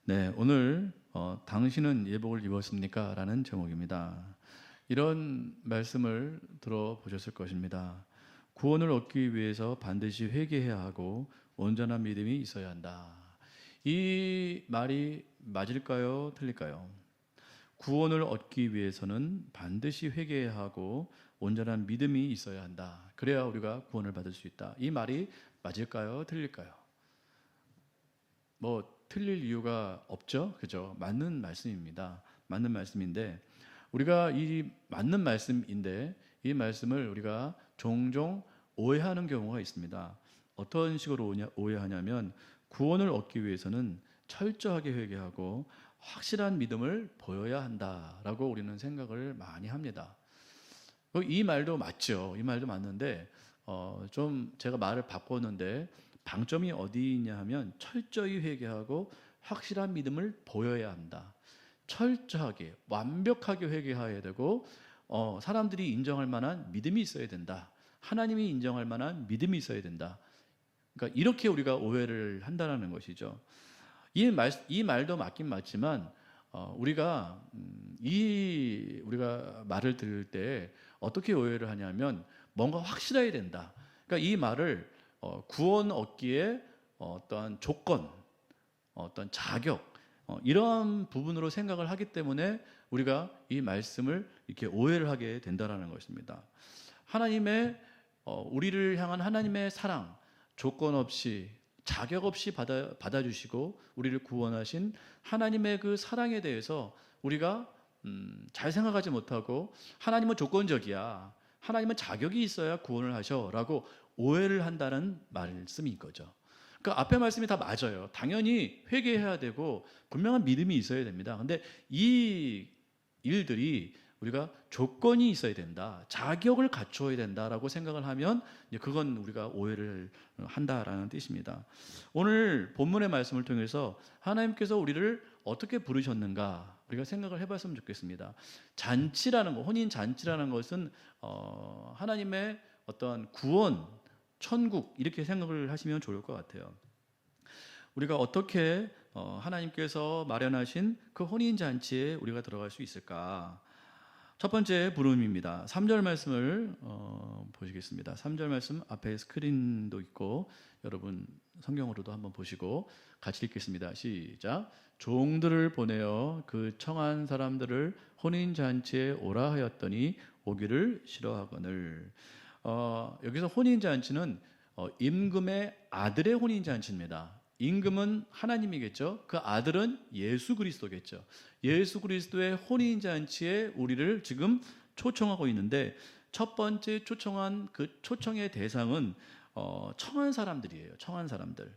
네, 오늘 당신은 예복을 입었습니까? 라는 제목입니다. 이런 말씀을 들어보셨을 것입니다. 구원을 얻기 위해서 반드시 회개해야 하고 온전한 믿음이 있어야 한다. 이 말이 맞을까요? 틀릴까요? 구원을 얻기 위해서는 반드시 회개해야 하고 온전한 믿음이 있어야 한다. 그래야 우리가 구원을 받을 수 있다. 이 말이 맞을까요? 틀릴까요? 틀릴 이유가 없죠. 그죠? 맞는 말씀입니다. 맞는 말씀인데 우리가 이 맞는 말씀인데 이 말씀을 우리가 종종 오해하는 경우가 있습니다. 어떤 식으로 오해하냐면 구원을 얻기 위해서는 철저하게 회개하고 확실한 믿음을 보여야 한다라고 우리는 생각을 많이 합니다. 이 말도 맞죠. 이 말도 맞는데 좀 제가 말을 바꿨는데 방점이 어디 있냐 하면 철저히 회개하고 확실한 믿음을 보여야 한다. 철저하게 완벽하게 회개해야 되고 사람들이 인정할 만한 믿음이 있어야 된다. 하나님이 인정할 만한 믿음이 있어야 된다. 그러니까 이렇게 우리가 오해를 한다는 것이죠. 이 말도 맞긴 맞지만 우리가 우리가 말을 들을 때 어떻게 오해를 하냐면 뭔가 확실해야 된다. 그러니까 이 말을 구원 얻기에 어떤 조건, 어떤 자격 이런 부분으로 생각을 하기 때문에 우리가 이 말씀을 이렇게 오해를 하게 된다는 것입니다. 하나님의 우리를 향한 하나님의 사랑, 조건 없이 자격 없이 받아주시고 우리를 구원하신 하나님의 그 사랑에 대해서 우리가 잘 생각하지 못하고 하나님은 조건적이야, 하나님은 자격이 있어야 구원을 하셔라고 오해를 한다는 말씀인 거죠. 그러니까 앞에 말씀이 다 맞아요. 당연히 회개해야 되고 분명한 믿음이 있어야 됩니다. 근데 이 일들이 우리가 조건이 있어야 된다, 자격을 갖추어야 된다라고 생각을 하면 그건 우리가 오해를 한다라는 뜻입니다. 오늘 본문의 말씀을 통해서 하나님께서 우리를 어떻게 부르셨는가 우리가 생각을 해봤으면 좋겠습니다. 잔치라는 것, 혼인 잔치라는 것은 하나님의 어떤 구원, 천국 이렇게 생각을 하시면 좋을 것 같아요. 우리가 어떻게 하나님께서 마련하신 그 혼인 잔치에 우리가 들어갈 수 있을까? 첫 번째 부름입니다. 3절 말씀을 보시겠습니다. 3절 말씀 앞에 스크린도 있고 여러분 성경으로도 한번 보시고 같이 읽겠습니다. 시작. 종들을 보내어 그 청한 사람들을 혼인잔치에 오라 하였더니 오기를 싫어하거늘. 여기서 혼인잔치는 임금의 아들의 혼인잔치입니다. 임금은 하나님이겠죠. 그 아들은 예수 그리스도겠죠. 예수 그리스도의 혼인잔치에 우리를 지금 초청하고 있는데 첫 번째 초청한 그 초청의 대상은 청한 사람들이에요. 청한 사람들.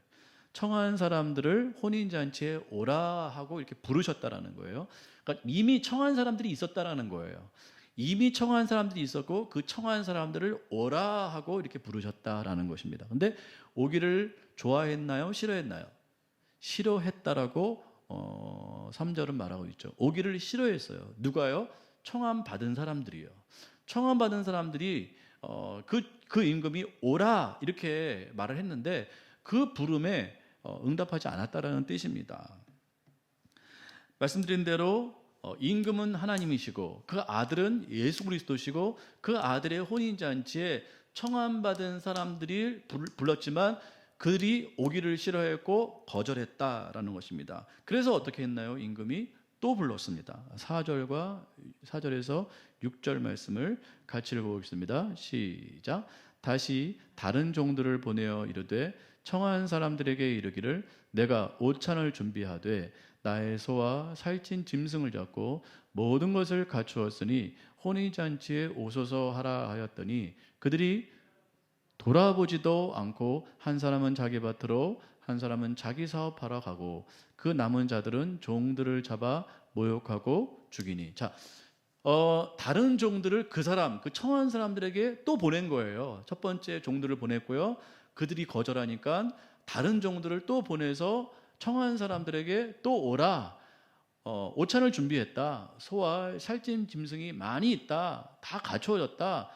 청한 사람들을 혼인잔치에 오라 하고 이렇게 부르셨다라는 거예요. 그러니까 이미 청한 사람들이 있었다라는 거예요. 이미 청한 사람들이 있었고 그 청한 사람들을 오라 하고 이렇게 부르셨다라는 것입니다. 근데 오기를 좋아했나요? 싫어했나요? 싫어했다라고 3절은 말하고 있죠. 오기를 싫어했어요. 누가요? 청함 받은 사람들이요. 청함 받은 사람들이 그 임금이 오라 이렇게 말을 했는데 그 부름에 응답하지 않았다라는 뜻입니다. 말씀드린 대로 임금은 하나님이시고 그 아들은 예수 그리스도시고 그 아들의 혼인잔치에 청함받은 사람들이 불렀지만 그들이 오기를 싫어했고 거절했다라는 것입니다. 그래서 어떻게 했나요? 임금이 또 불렀습니다. 4절에서 6절 말씀을 같이 읽어보겠습니다. 시작. 다시 다른 종들을 보내어 이르되 청한 사람들에게 이르기를 내가 오찬을 준비하되 나의 소와 살찐 짐승을 잡고 모든 것을 갖추었으니 혼인잔치에 오소서 하라 하였더니 그들이 돌아보지도 않고 한 사람은 자기 밭으로 한 사람은 자기 사업하러 가고 그 남은 자들은 종들을 잡아 모욕하고 죽이니. 자, 다른 종들을 그 청한 사람들에게 또 보낸 거예요. 첫 번째 종들을 보냈고요. 그들이 거절하니까 다른 종들을 또 보내서 청한 사람들에게 또 오라. 오찬을 준비했다. 소와 살찐 짐승이 많이 있다. 다 갖추어졌다.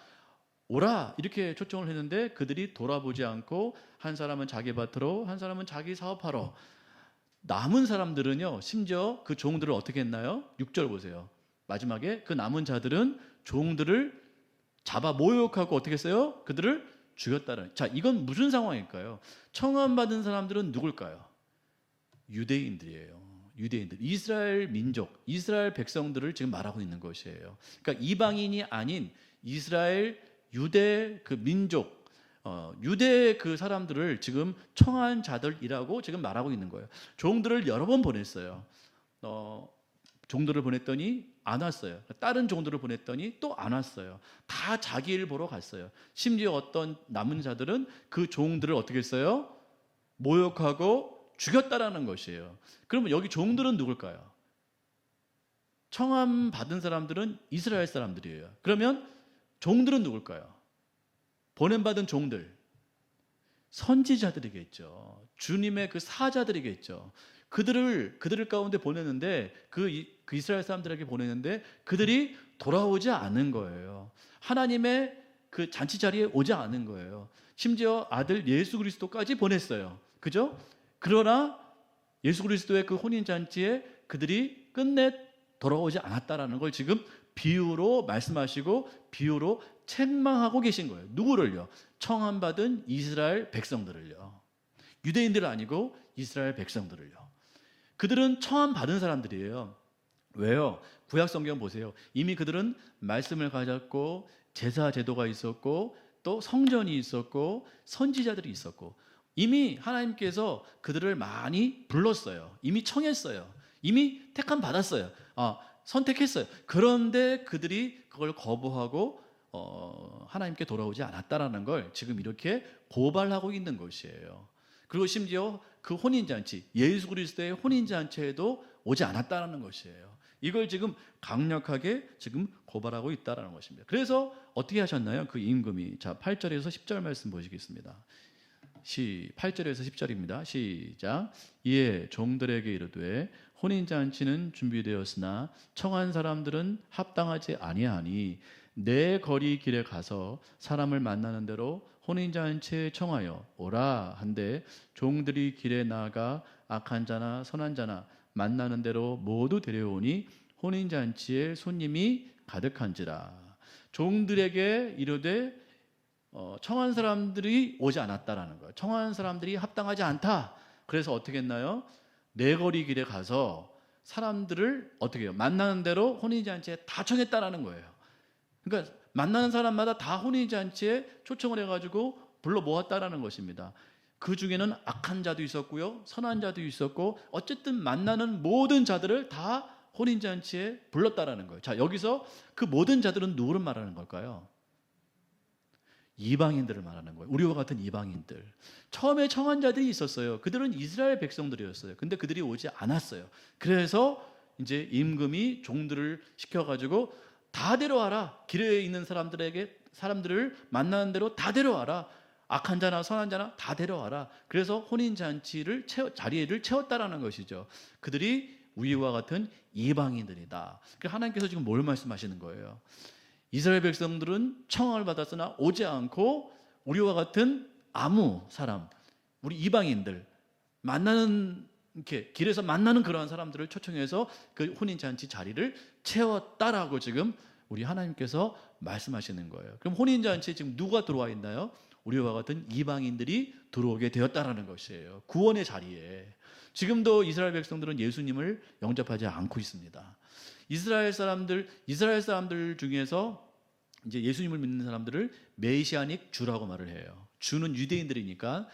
오라 이렇게 초청을 했는데 그들이 돌아보지 않고 한 사람은 자기 밭으로 한 사람은 자기 사업하러 남은 사람들은요, 심지어 그 종들을 어떻게 했나요? 6절 보세요. 마지막에 그 남은 자들은 종들을 잡아 모욕하고 어떻게 했어요? 그들을 죽였다는. 자, 이건 무슨 상황일까요? 청함받은 사람들은 누굴까요? 유대인들이에요. 유대인들, 이스라엘 민족, 이스라엘 백성들을 지금 말하고 있는 것이에요. 그러니까 이방인이 아닌 이스라엘 유대 그 민족, 유대 그 사람들을 지금 청한 자들이라고 지금 말하고 있는 거예요. 종들을 여러 번 보냈어요. 종들을 보냈더니 안 왔어요. 다른 종들을 보냈더니 또 안 왔어요. 다 자기 일 보러 갔어요. 심지어 어떤 남은 자들은 그 종들을 어떻게 했어요? 모욕하고 죽였다라는 것이에요. 그러면 여기 종들은 누굴까요? 청함 받은 사람들은 이스라엘 사람들이에요. 그러면 종들은 누굴까요? 보냄받은 종들, 선지자들이겠죠. 주님의 그 사자들이겠죠. 그들을 가운데 보내는데 그 이스라엘 사람들에게 보내는데 그들이 돌아오지 않은 거예요. 하나님의 그 잔치 자리에 오지 않은 거예요. 심지어 아들 예수 그리스도까지 보냈어요. 그죠? 그러나 예수 그리스도의 그 혼인 잔치에 그들이 끝내 돌아오지 않았다라는 걸 지금 비유로 말씀하시고 비유로 책망하고 계신 거예요. 누구를요? 청함받은 이스라엘 백성들을요. 유대인들 아니고 이스라엘 백성들을요. 그들은 청함받은 사람들이에요. 왜요? 구약 성경 보세요. 이미 그들은 말씀을 가졌고 제사 제도가 있었고 또 성전이 있었고 선지자들이 있었고 이미 하나님께서 그들을 많이 불렀어요. 이미 청했어요. 이미 택함 받았어요. 선택했어요. 그런데 그들이 그걸 거부하고 하나님께 돌아오지 않았다라는 걸 지금 이렇게 고발하고 있는 것이에요. 그리고 심지어 그 혼인잔치, 예수 그리스도의 혼인잔치에도 오지 않았다는 것이에요. 이걸 지금 강력하게 지금 고발하고 있다는 것입니다. 그래서 어떻게 하셨나요? 그 임금이. 자, 8절에서 10절 말씀 보시겠습니다. 8절에서 10절입니다. 시작. 이에 종들에게 이르되 혼인잔치는 준비되었으나 청한 사람들은 합당하지 아니하니 내 거리 길에 가서 사람을 만나는 대로 혼인잔치에 청하여 오라 한데 종들이 길에 나아가 악한 자나 선한 자나 만나는 대로 모두 데려오니 혼인잔치에 손님이 가득한지라. 종들에게 이르되 청한 사람들이 오지 않았다라는 거예요. 청한 사람들이 합당하지 않다. 그래서 어떻게 했나요? 내거리 길에 가서 사람들을 어떻게 해요? 만나는 대로 혼인잔치에 다 청했다라는 거예요. 그러니까 만나는 사람마다 다 혼인잔치에 초청을 해가지고 불러 모았다라는 것입니다. 그 중에는 악한 자도 있었고요, 선한 자도 있었고, 어쨌든 만나는 모든 자들을 다 혼인잔치에 불렀다라는 거예요. 자, 여기서 그 모든 자들은 누구를 말하는 걸까요? 이방인들을 말하는 거예요. 우리와 같은 이방인들. 처음에 청한 자들이 있었어요. 그들은 이스라엘 백성들이었어요. 근데 그들이 오지 않았어요. 그래서 이제 임금이 종들을 시켜가지고 다 데려와라. 길에 있는 사람들을 만나는 대로 다 데려와라. 악한 자나 선한 자나 다 데려와라. 그래서 혼인잔치를 자리를 채웠다라는 것이죠. 그들이 우리와 같은 이방인들이다. 하나님께서 지금 뭘 말씀하시는 거예요? 이스라엘 백성들은 청함을 받았으나 오지 않고 우리와 같은 아무 사람, 우리 이방인들 만나는 이렇게 길에서 만나는 그러한 사람들을 초청해서 그 혼인잔치 자리를 채웠다라고 지금 우리 하나님께서 말씀하시는 거예요. 그럼 혼인잔치에 지금 누가 들어와 있나요? 우리와 같은 이방인들이 들어오게 되었다라는 것이에요. 구원의 자리에. 지금도 이스라엘 백성들은 예수님을 영접하지 않고 있습니다. 이스라엘 사람들 중에서 이제 예수님을 믿는 사람들을 메시아닉 주라고 말을 해요. 주는 유대인들이니까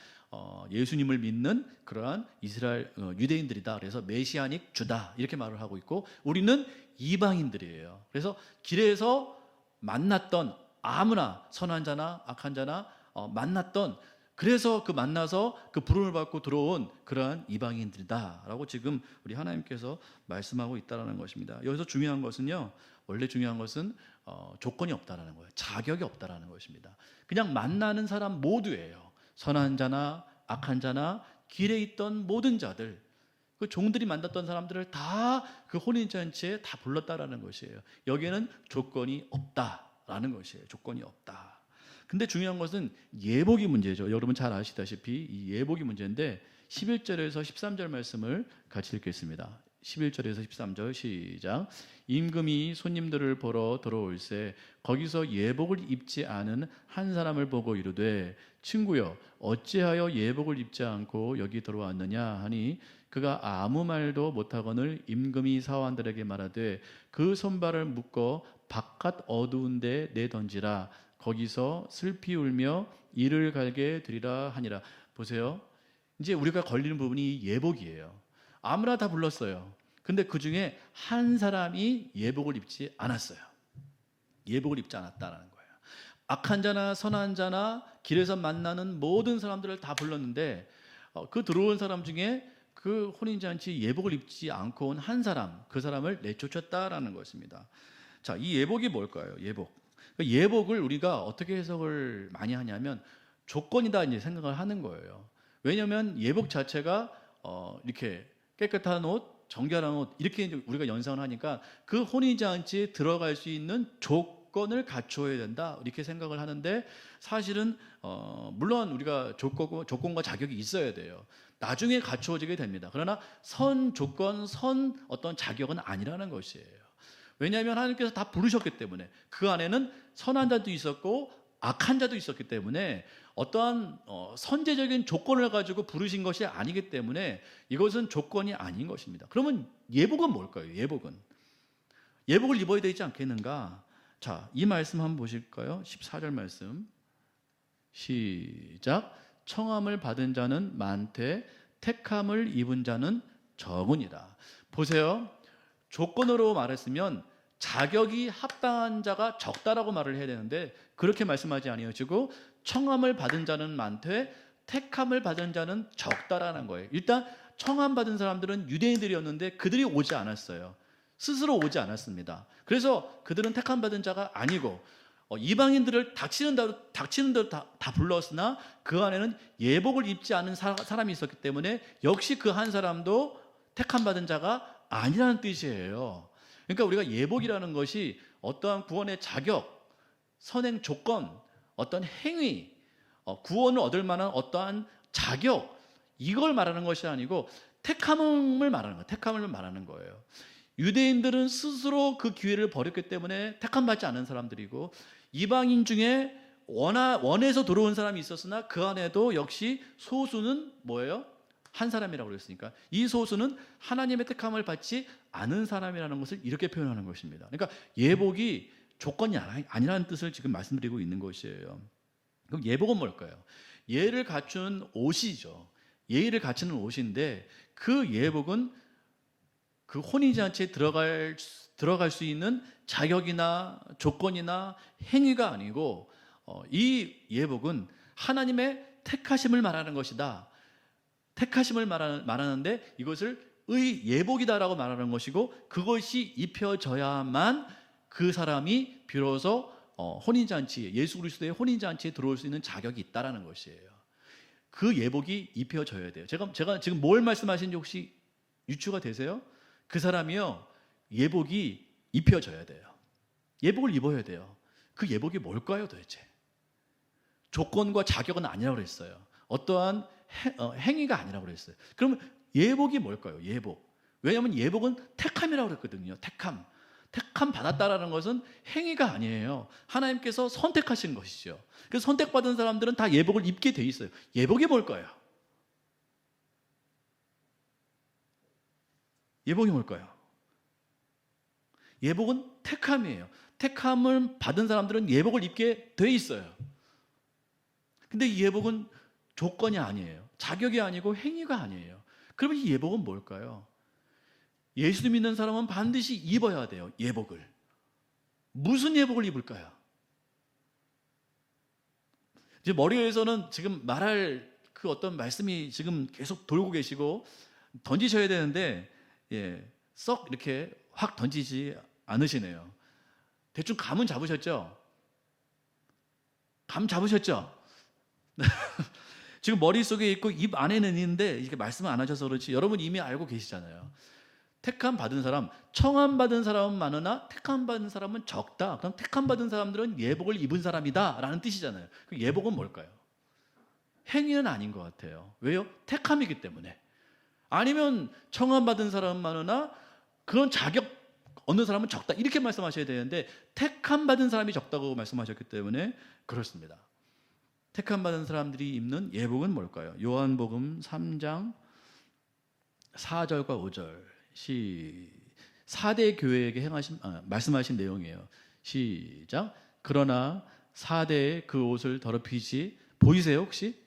예수님을 믿는 그러한 이스라엘 유대인들이다. 그래서 메시아닉 주다 이렇게 말을 하고 있고 우리는 이방인들이에요. 그래서 길에서 만났던 아무나 선한 자나 악한 자나 만났던 그래서 그 만나서 그 부름을 받고 들어온 그러한 이방인들이다라고 지금 우리 하나님께서 말씀하고 있다는 것입니다. 여기서 중요한 것은요. 원래 중요한 것은 조건이 없다라는 거예요. 자격이 없다라는 것입니다. 그냥 만나는 사람 모두예요. 선한 자나 악한 자나 길에 있던 모든 자들 그 종들이 만났던 사람들을 다 그 혼인잔치에 다 불렀다라는 것이에요. 여기에는 조건이 없다라는 것이에요. 조건이 없다. 근데 중요한 것은 예복이 문제죠. 여러분 잘 아시다시피 이 예복이 문제인데 11절에서 13절 말씀을 같이 읽겠습니다. 11절에서 13절 시작. 임금이 손님들을 보러 들어올새 거기서 예복을 입지 않은 한 사람을 보고 이르되 친구여 어찌하여 예복을 입지 않고 여기 들어왔느냐 하니 그가 아무 말도 못하거늘 임금이 사환들에게 말하되 그 손발을 묶어 바깥 어두운 데 내던지라 거기서 슬피 울며 이를 갈게 되리라 하니라. 보세요. 이제 우리가 걸리는 부분이 예복이에요. 아무나 다 불렀어요. 근데 그 중에 한 사람이 예복을 입지 않았어요. 예복을 입지 않았다라는 거예요. 악한 자나 선한 자나 길에서 만나는 모든 사람들을 다 불렀는데 그 들어온 사람 중에 그 혼인잔치 예복을 입지 않고 온 한 사람, 그 사람을 내쫓았다라는 것입니다. 자, 이 예복이 뭘까요? 예복. 예복을 우리가 어떻게 해석을 많이 하냐면 조건이다 이제 생각을 하는 거예요. 왜냐하면 예복 자체가 이렇게 깨끗한 옷, 정결한 옷 이렇게 이제 우리가 연상을 하니까 그 혼인잔치에 들어갈 수 있는 조건을 갖춰야 된다 이렇게 생각을 하는데 사실은 물론 우리가 조건과 자격이 있어야 돼요. 나중에 갖추어지게 됩니다. 그러나 선 조건, 선 어떤 자격은 아니라는 것이에요. 왜냐하면 하나님께서 다 부르셨기 때문에 그 안에는 선한 자도 있었고 악한 자도 있었기 때문에 어떠한 선제적인 조건을 가지고 부르신 것이 아니기 때문에 이것은 조건이 아닌 것입니다. 그러면 예복은 뭘까요? 예복을 입어야 되지 않겠는가? 자, 이 말씀 한번 보실까요? 14절 말씀 시작. 청함을 받은 자는 많되 택함을 입은 자는 적으니라. 보세요. 조건으로 말했으면 자격이 합당한 자가 적다라고 말을 해야 되는데 그렇게 말씀하지 아니하시고 청함을 받은 자는 많되 택함을 받은 자는 적다라는 거예요. 일단 청함 받은 사람들은 유대인들이었는데 그들이 오지 않았어요. 스스로 오지 않았습니다. 그래서 그들은 택함 받은 자가 아니고 이방인들을 닥치는 대로 다 불렀으나 그 안에는 예복을 입지 않은 사람이 있었기 때문에 역시 그 한 사람도 택함 받은 자가 아니라는 뜻이에요. 그러니까 우리가 예복이라는 것이 어떠한 구원의 자격, 선행 조건, 어떤 행위, 구원을 얻을 만한 어떠한 자격 이걸 말하는 것이 아니고 택함을 말하는 거예요. 유대인들은 스스로 그 기회를 버렸기 때문에 택함받지 않은 사람들이고 이방인 중에 원해서 들어온 사람이 있었으나 그 안에도 역시 소수는 뭐예요? 한 사람이라고 그랬으니까 이 소수는 하나님의 택함을 받지 않은 사람이라는 것을 이렇게 표현하는 것입니다. 그러니까 예복이 조건이 아니라는 뜻을 지금 말씀드리고 있는 것이에요. 그럼 예복은 뭘까요? 예를 갖춘 옷이죠. 예의를 갖추는 옷인데 그 예복은 그 혼인잔치에 들어갈 수 있는 자격이나 조건이나 행위가 아니고 이 예복은 하나님의 택하심을 말하는 것이다. 택하심을 말하는데 이것을 의 예복이다라고 말하는 것이고 그것이 입혀져야만 그 사람이 비로소 혼인잔치에 예수 그리스도의 혼인잔치에 들어올 수 있는 자격이 있다라는 것이에요. 그 예복이 입혀져야 돼요. 제가 지금 뭘 말씀하시는지 혹시 유추가 되세요? 그 사람이요 예복이 입혀져야 돼요. 예복을 입어야 돼요. 그 예복이 뭘까요 도대체? 조건과 자격은 아니라고 그랬어요. 어떠한 행위가 아니라고 그랬어요. 그러면 예복이 뭘까요? 예복. 왜냐하면 예복은 택함이라고 그랬거든요. 택함 받았다라는 것은 행위가 아니에요. 하나님께서 선택하신 것이죠. 그래서 선택받은 사람들은 다 예복을 입게 돼 있어요. 예복이 뭘까요? 예복이 뭘까요? 예복은 택함이에요. 택함을 받은 사람들은 예복을 입게 돼 있어요. 근데 이 예복은 조건이 아니에요. 자격이 아니고 행위가 아니에요. 그러면 이 예복은 뭘까요? 예수 믿는 사람은 반드시 입어야 돼요. 예복을. 무슨 예복을 입을까요? 이제 머리에서는 지금 말할 그 어떤 말씀이 지금 계속 돌고 계시고 던지셔야 되는데 썩 이렇게 확 던지지 않으시네요. 대충 감은 잡으셨죠? 감 잡으셨죠? 지금 머릿속에 있고 입 안에는 있는데 이렇게 말씀을 안 하셔서 그렇지 여러분 이미 알고 계시잖아요. 택함 받은 사람, 청함 받은 사람은 많으나 택함 받은 사람은 적다. 그럼 택함 받은 사람들은 예복을 입은 사람이다 라는 뜻이잖아요. 그럼 예복은 뭘까요? 행위는 아닌 것 같아요. 왜요? 택함이기 때문에. 아니면 청함받은 사람은 많으나 그런 자격 얻는 사람은 적다, 이렇게 말씀하셔야 되는데 택함 받은 사람이 적다고 말씀하셨기 때문에 그렇습니다. 택함 받은 사람들이 입는 예복은 뭘까요? 요한복음 3장 4절과 5절 4대 교회에게 말씀하신 내용이에요. 시작. 그러나 4대의 그 옷을 더럽히지, 보이세요 혹시?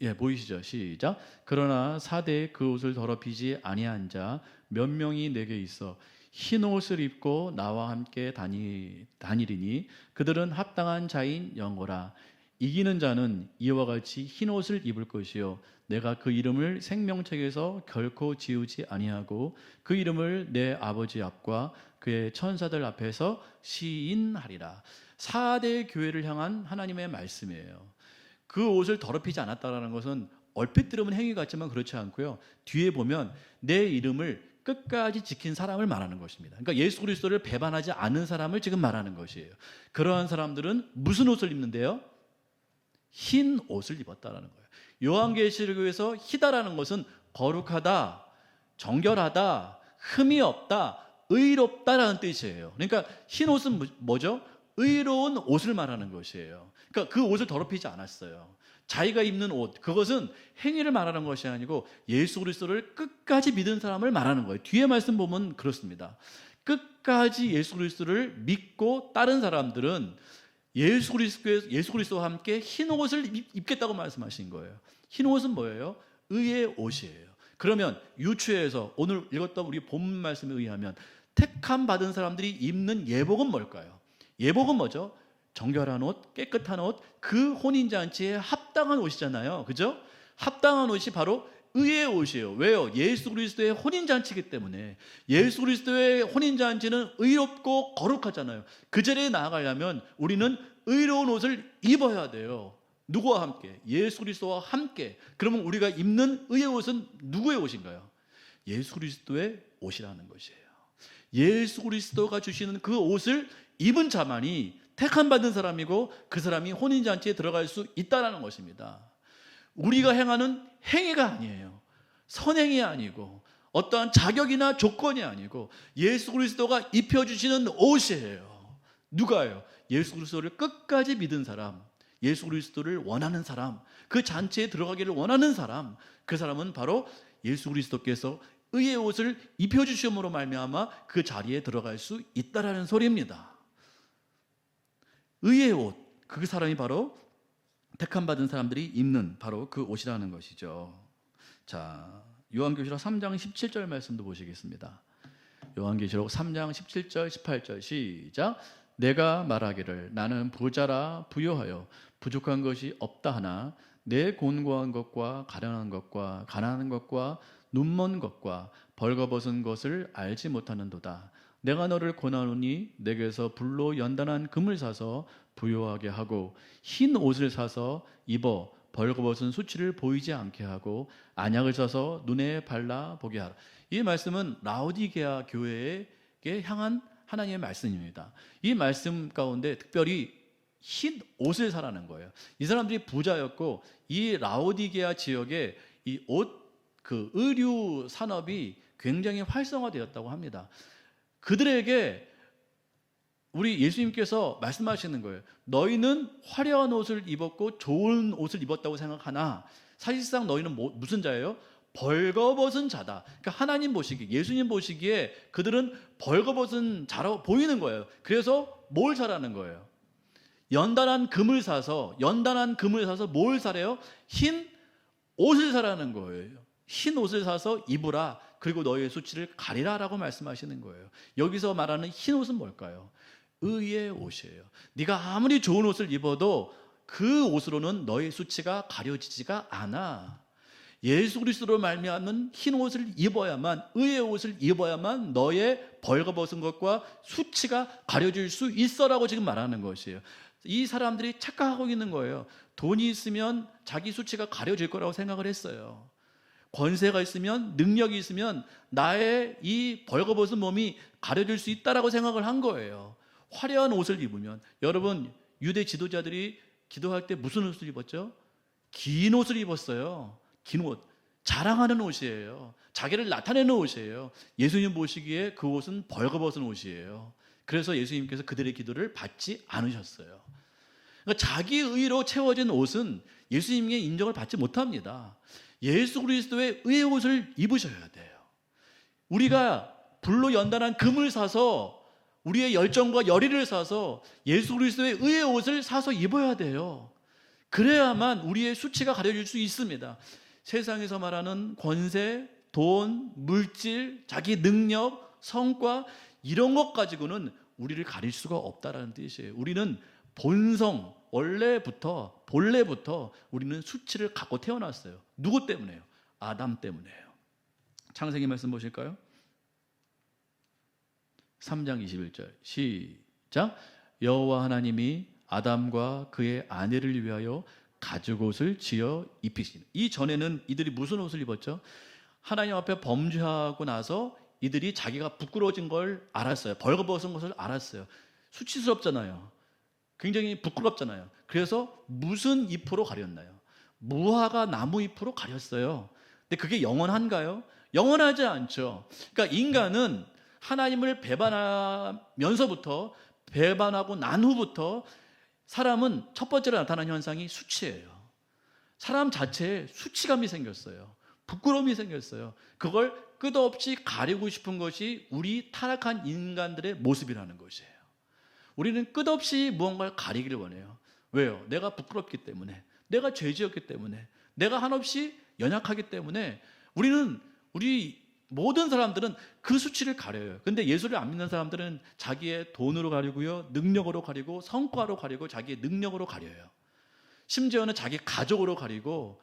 예, 보이시죠? 시작. 그러나 4대의 그 옷을 더럽히지 아니한 자 몇 명이 내게 있어 흰 옷을 입고 나와 함께 다니리니 그들은 합당한 자인 영어라. 이기는 자는 이와 같이 흰 옷을 입을 것이요 내가 그 이름을 생명책에서 결코 지우지 아니하고 그 이름을 내 아버지 앞과 그의 천사들 앞에서 시인하리라. 4대 교회를 향한 하나님의 말씀이에요. 그 옷을 더럽히지 않았다는 것은 얼핏 들으면 행위 같지만 그렇지 않고요, 뒤에 보면 내 이름을 끝까지 지킨 사람을 말하는 것입니다. 그러니까 예수 그리스도를 배반하지 않은 사람을 지금 말하는 것이에요. 그러한 사람들은 무슨 옷을 입는데요? 흰 옷을 입었다라는 거예요. 요한계시록에서 희다라는 것은 거룩하다, 정결하다, 흠이 없다, 의롭다라는 뜻이에요. 그러니까 흰 옷은 뭐죠? 의로운 옷을 말하는 것이에요. 그러니까 그 옷을 더럽히지 않았어요. 자기가 입는 옷, 그것은 행위를 말하는 것이 아니고 예수 그리스도를 끝까지 믿은 사람을 말하는 거예요. 뒤에 말씀 보면 그렇습니다. 끝까지 예수 그리스도를 믿고 따른 사람들은 예수 그리스도와 함께 흰 옷을 입겠다고 말씀하신 거예요. 흰 옷은 뭐예요? 의의 옷이에요. 그러면 유추해서 오늘 읽었던 우리 본문 말씀에 의하면 택함 받은 사람들이 입는 예복은 뭘까요? 예복은 뭐죠? 정결한 옷, 깨끗한 옷, 그 혼인잔치에 합당한 옷이잖아요. 그죠? 합당한 옷이 바로 의의 옷이에요. 왜요? 예수 그리스도의 혼인잔치이기 때문에. 예수 그리스도의 혼인잔치는 의롭고 거룩하잖아요. 그 자리에 나아가려면 우리는 의로운 옷을 입어야 돼요. 누구와 함께? 예수 그리스도와 함께. 그러면 우리가 입는 의의 옷은 누구의 옷인가요? 예수 그리스도의 옷이라는 것이에요. 예수 그리스도가 주시는 그 옷을 입은 자만이 택함 받은 사람이고 그 사람이 혼인잔치에 들어갈 수 있다는 것입니다. 우리가 행하는 행위가 아니에요. 선행이 아니고 어떠한 자격이나 조건이 아니고 예수 그리스도가 입혀주시는 옷이에요. 누가요? 예수 그리스도를 끝까지 믿은 사람, 예수 그리스도를 원하는 사람, 그 잔치에 들어가기를 원하는 사람, 그 사람은 바로 예수 그리스도께서 의의 옷을 입혀주심으로 말미암아 그 자리에 들어갈 수 있다라는 소리입니다. 의의 옷, 그 사람이 바로 택함 받은 사람들이 입는 바로 그 옷이라는 것이죠. 자, 요한계시록 3장 17절 말씀도 보시겠습니다. 요한계시록 3장 17절 18절 시작. 내가 말하기를 나는 부자라 부요하여 부족한 것이 없다 하나 내 곤고한 것과 가련한 것과 가난한 것과 눈먼 것과 벌거벗은 것을 알지 못하는도다. 내가 너를 권하노니 내게서 불로 연단한 금을 사서 부요하게 하고 흰 옷을 사서 입어 벌거벗은 수치를 보이지 않게 하고 안약을 사서 눈에 발라 보게 하라. 이 말씀은 라오디게아 교회에게 향한 하나님의 말씀입니다. 이 말씀 가운데 특별히 흰 옷을 사라는 거예요. 이 사람들이 부자였고 이 라오디게아 지역에 이 옷 그 의류 산업이 굉장히 활성화되었다고 합니다. 그들에게 우리 예수님께서 말씀하시는 거예요. 너희는 화려한 옷을 입었고 좋은 옷을 입었다고 생각하나 사실상 너희는 무슨 자예요? 벌거벗은 자다. 그러니까 하나님 보시기에, 예수님 보시기에 그들은 벌거벗은 자라고 보이는 거예요. 그래서 뭘 사라는 거예요? 연단한 금을 사서 뭘 사래요? 흰 옷을 사라는 거예요. 흰 옷을 사서 입으라. 그리고 너희의 수치를 가리라라고 말씀하시는 거예요. 여기서 말하는 흰 옷은 뭘까요? 의의 옷이에요. 네가 아무리 좋은 옷을 입어도 그 옷으로는 너의 수치가 가려지지가 않아. 예수 그리스도로 말미암는 흰 옷을 입어야만, 의의 옷을 입어야만 너의 벌거벗은 것과 수치가 가려질 수 있어라고 지금 말하는 것이에요. 이 사람들이 착각하고 있는 거예요. 돈이 있으면 자기 수치가 가려질 거라고 생각을 했어요. 권세가 있으면, 능력이 있으면 나의 이 벌거벗은 몸이 가려질 수 있다라고 생각을 한 거예요. 화려한 옷을 입으면, 여러분 유대 지도자들이 기도할 때 무슨 옷을 입었죠? 긴 옷을 입었어요. 긴 옷. 자랑하는 옷이에요. 자기를 나타내는 옷이에요. 예수님 보시기에 그 옷은 벌거벗은 옷이에요. 그래서 예수님께서 그들의 기도를 받지 않으셨어요. 그러니까 자기 의로 채워진 옷은 예수님의 인정을 받지 못합니다. 예수 그리스도의 의의 옷을 입으셔야 돼요. 우리가 불로 연단한 금을 사서, 우리의 열정과 열의를 사서 예수 그리스도의 의의 옷을 사서 입어야 돼요. 그래야만 우리의 수치가 가려질 수 있습니다. 세상에서 말하는 권세, 돈, 물질, 자기 능력, 성과, 이런 것 가지고는 우리를 가릴 수가 없다라는 뜻이에요. 우리는 본성, 본래부터 우리는 수치를 갖고 태어났어요. 누구 때문에요? 아담 때문에요. 창세기 말씀 보실까요? 3장 21절 시작. 여호와 하나님이 아담과 그의 아내를 위하여 가죽옷을 지어 입히시니. 이 전에는 이들이 무슨 옷을 입었죠? 하나님 앞에 범죄하고 나서 이들이 자기가 부끄러워진 걸 알았어요. 벌거벗은 것을 알았어요. 수치스럽잖아요. 굉장히 부끄럽잖아요. 그래서 무슨 잎으로 가렸나요? 무화과 나무 잎으로 가렸어요. 근데 그게 영원한가요? 영원하지 않죠. 그러니까 인간은 하나님을 배반하면서부터, 배반하고 난 후부터 사람은 첫 번째로 나타나는 현상이 수치예요. 사람 자체에 수치감이 생겼어요. 부끄러움이 생겼어요. 그걸 끝없이 가리고 싶은 것이 우리 타락한 인간들의 모습이라는 것이에요. 우리는 끝없이 무언가를 가리기를 원해요. 왜요? 내가 부끄럽기 때문에, 내가 죄지었기 때문에, 내가 한없이 연약하기 때문에 우리 모든 사람들은 그 수치를 가려요. 근데 예수를 안 믿는 사람들은 자기의 돈으로 가리고요, 능력으로 가리고, 성과로 가리고, 자기의 능력으로 가려요. 심지어는 자기 가족으로 가리고,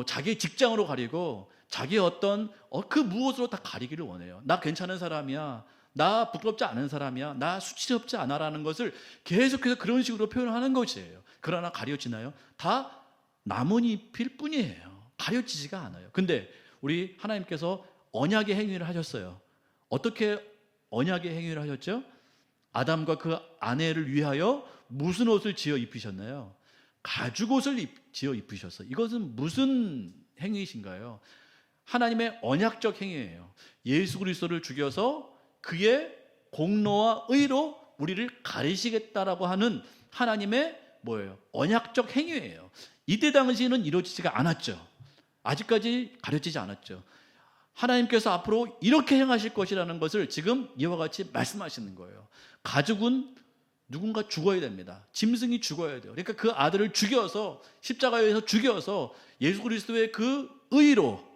자기 직장으로 가리고, 자기의 어떤 그 무엇으로 다 가리기를 원해요. 나 괜찮은 사람이야, 나 부끄럽지 않은 사람이야, 나 수치스럽지 않아라는 것을 계속해서 그런 식으로 표현하는 것이에요. 그러나 가려지나요? 다 나뭇잎일 뿐이에요. 가려지지가 않아요. 근데 우리 하나님께서 언약의 행위를 하셨어요. 어떻게 언약의 행위를 하셨죠? 아담과 그 아내를 위하여 무슨 옷을 지어 입히셨나요? 가죽옷을 지어 입히셨어요. 이것은 무슨 행위이신가요? 하나님의 언약적 행위예요. 예수 그리스도를 죽여서 그의 공로와 의로 우리를 가리시겠다라고 하는 하나님의 언약적 행위예요. 이때 당시에는 이루어지지가 않았죠. 아직까지 가려지지 않았죠. 하나님께서 앞으로 이렇게 행하실 것이라는 것을 지금 이와 같이 말씀하시는 거예요. 가죽은 누군가 죽어야 됩니다. 짐승이 죽어야 돼요. 그러니까 그 아들을 죽여서, 십자가에서 죽여서 예수 그리스도의 그 의로,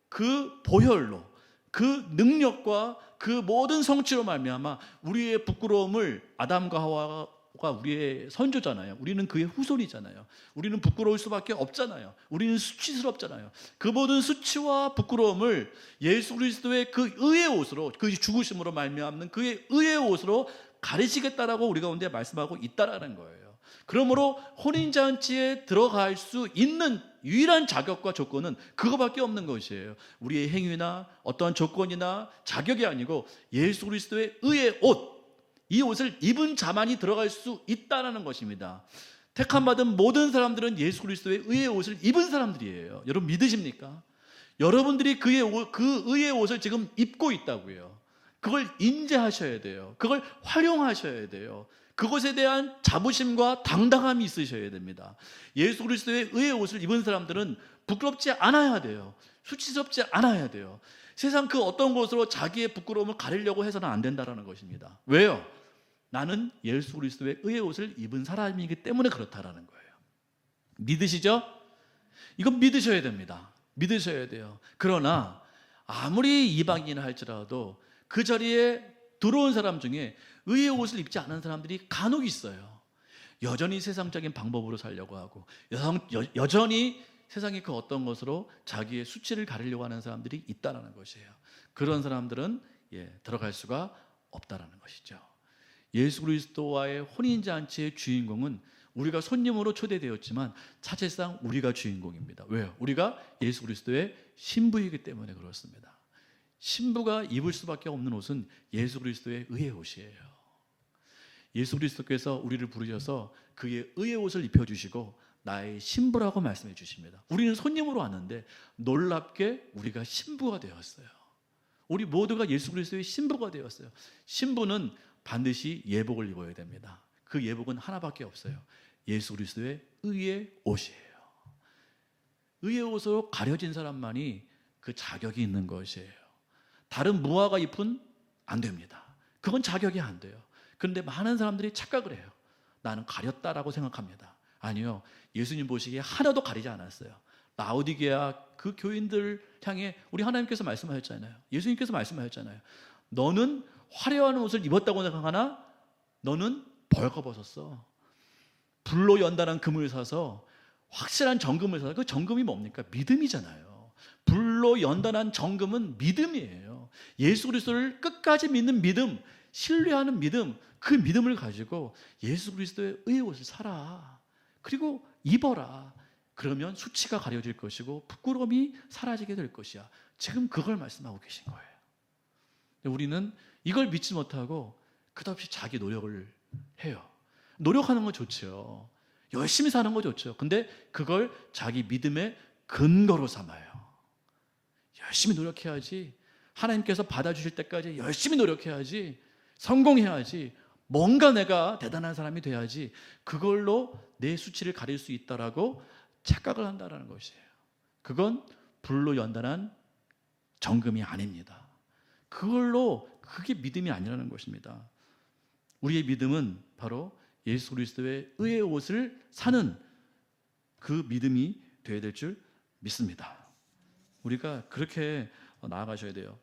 그 보혈로, 그 능력과 그 모든 성취로 말미암아 우리의 부끄러움을, 아담과 하와가 우리의 선조잖아요. 우리는 그의 후손이잖아요. 우리는 부끄러울 수밖에 없잖아요. 우리는 수치스럽잖아요. 그 모든 수치와 부끄러움을 예수 그리스도의 그 의의 옷으로, 그 죽으심으로 말미암는 그의 의의 옷으로 가리시겠다라고 우리 가운데 말씀하고 있다라는 거예요. 그러므로 혼인잔치에 들어갈 수 있는 유일한 자격과 조건은 그거밖에 없는 것이에요. 우리의 행위나 어떠한 조건이나 자격이 아니고 예수 그리스도의 의의 옷, 이 옷을 입은 자만이 들어갈 수 있다는 것입니다. 택함받은 모든 사람들은 예수 그리스도의 의의 옷을 입은 사람들이에요. 여러분 믿으십니까? 여러분들이 그 의의 옷을 지금 입고 있다고요. 그걸 인지하셔야 돼요. 그걸 활용하셔야 돼요. 그것에 대한 자부심과 당당함이 있으셔야 됩니다. 예수 그리스도의 의의 옷을 입은 사람들은 부끄럽지 않아야 돼요. 수치스럽지 않아야 돼요. 세상 그 어떤 것으로 자기의 부끄러움을 가리려고 해서는 안 된다는 것입니다. 왜요? 나는 예수 그리스도의 의의 옷을 입은 사람이기 때문에 그렇다라는 거예요. 믿으시죠? 이건 믿으셔야 됩니다. 믿으셔야 돼요. 그러나 아무리 이방인을 할지라도 그 자리에 들어온 사람 중에 의의 옷을 입지 않은 사람들이 간혹 있어요. 여전히 세상적인 방법으로 살려고 하고, 여전히 세상의 그 어떤 것으로 자기의 수치를 가리려고 하는 사람들이 있다는 것이에요. 그런 사람들은 들어갈 수가 없다는 것이죠. 예수 그리스도와의 혼인잔치의 주인공은 우리가 손님으로 초대되었지만 사실상 우리가 주인공입니다. 왜요? 우리가 예수 그리스도의 신부이기 때문에 그렇습니다. 신부가 입을 수밖에 없는 옷은 예수 그리스도의 의의 옷이에요. 예수 그리스도께서 우리를 부르셔서 그의 의의 옷을 입혀주시고 나의 신부라고 말씀해 주십니다. 우리는 손님으로 왔는데 놀랍게 우리가 신부가 되었어요. 우리 모두가 예수 그리스도의 신부가 되었어요. 신부는 반드시 예복을 입어야 됩니다. 그 예복은 하나밖에 없어요. 예수 그리스도의 의의 옷이에요. 의의 옷으로 가려진 사람만이 그 자격이 있는 것이에요. 다른 무화과 잎은 안 됩니다. 그건 자격이 안 돼요. 그런데 많은 사람들이 착각을 해요. 나는 가렸다라고 생각합니다. 아니요, 예수님 보시기에 하나도 가리지 않았어요. 라오디게아 그 교인들 향해 우리 하나님께서 말씀하셨잖아요. 예수님께서 말씀하셨잖아요. 너는 화려한 옷을 입었다고 생각하나 너는 벌거벗었어. 불로 연단한 금을 사서 확실한 정금을 사서, 그 정금이 뭡니까? 믿음이잖아요. 불로 연단한 정금은 믿음이에요. 예수 그리스도를 끝까지 믿는 믿음, 신뢰하는 믿음, 그 믿음을 가지고 예수 그리스도의 의의 옷을 사라. 그리고 입어라. 그러면 수치가 가려질 것이고 부끄러움이 사라지게 될 것이야. 지금 그걸 말씀하고 계신 거예요. 우리는 이걸 믿지 못하고 끝없이 자기 노력을 해요. 노력하는 건 좋죠. 열심히 사는 거 좋죠. 근데 그걸 자기 믿음의 근거로 삼아요. 열심히 노력해야지. 하나님께서 받아주실 때까지 열심히 노력해야지. 성공해야지. 뭔가 내가 대단한 사람이 돼야지. 그걸로 내 수치를 가릴 수 있다라고 착각을 한다는 것이에요. 그건 불로 연단한 정금이 아닙니다. 그게 믿음이 아니라는 것입니다. 우리의 믿음은 바로 예수 그리스도의 의의 옷을 사는 그 믿음이 되어야 될 줄 믿습니다. 우리가 그렇게 나아가셔야 돼요.